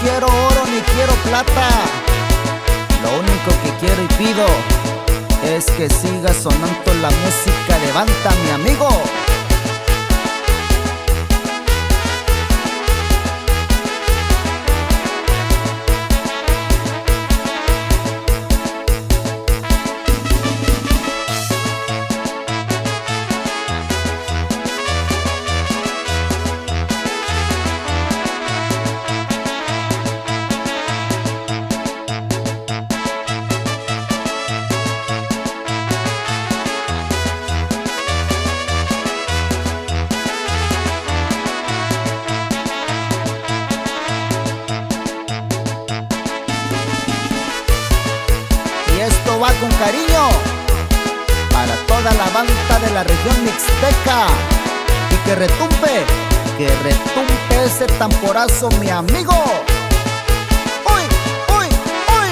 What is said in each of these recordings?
quiero oro ni quiero plata. Lo único que quiero y pido es que siga sonando la música de banda, mi amigo. Y esto va con cariño para toda la banda de la región mixteca. Y que retumbe ese tamborazo, mi amigo. ¡Uy, uy, uy!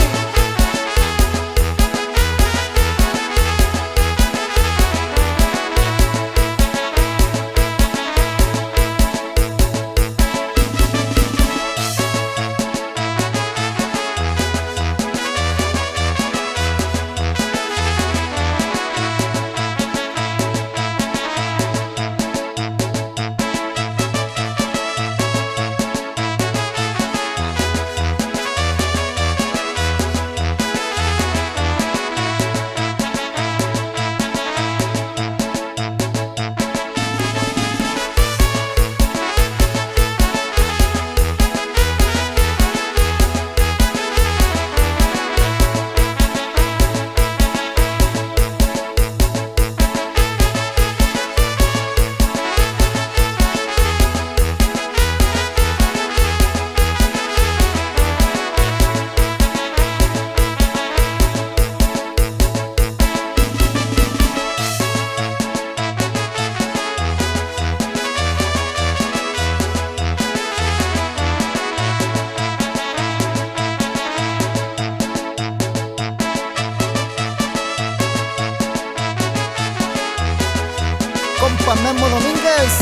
Compa Memo Domínguez,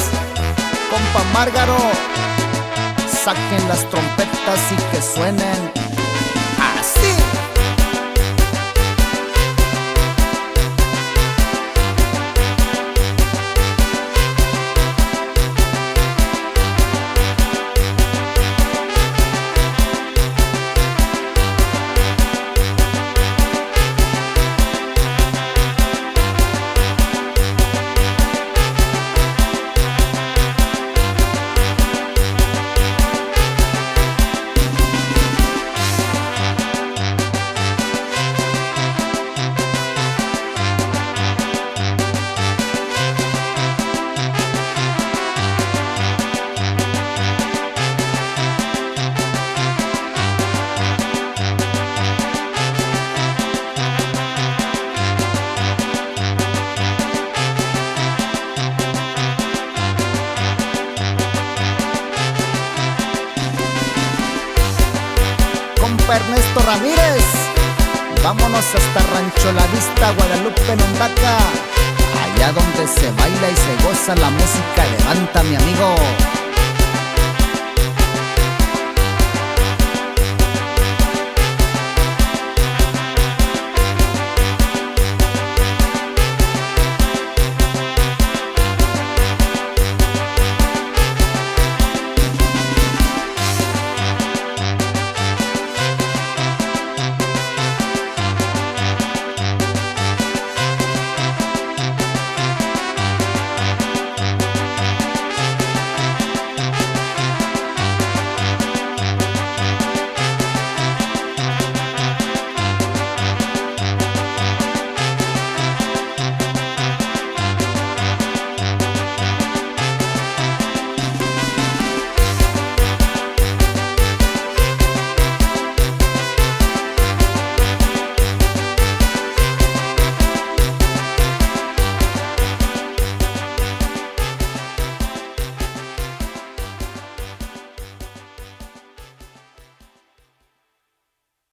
compa Márgaro, saquen las trompetas y que suenen así. Compa Ernesto Ramírez, vámonos hasta Rancho La Vista, Guadalupe, Ondaca, allá donde se baila y se goza la música de banda, mi amigo.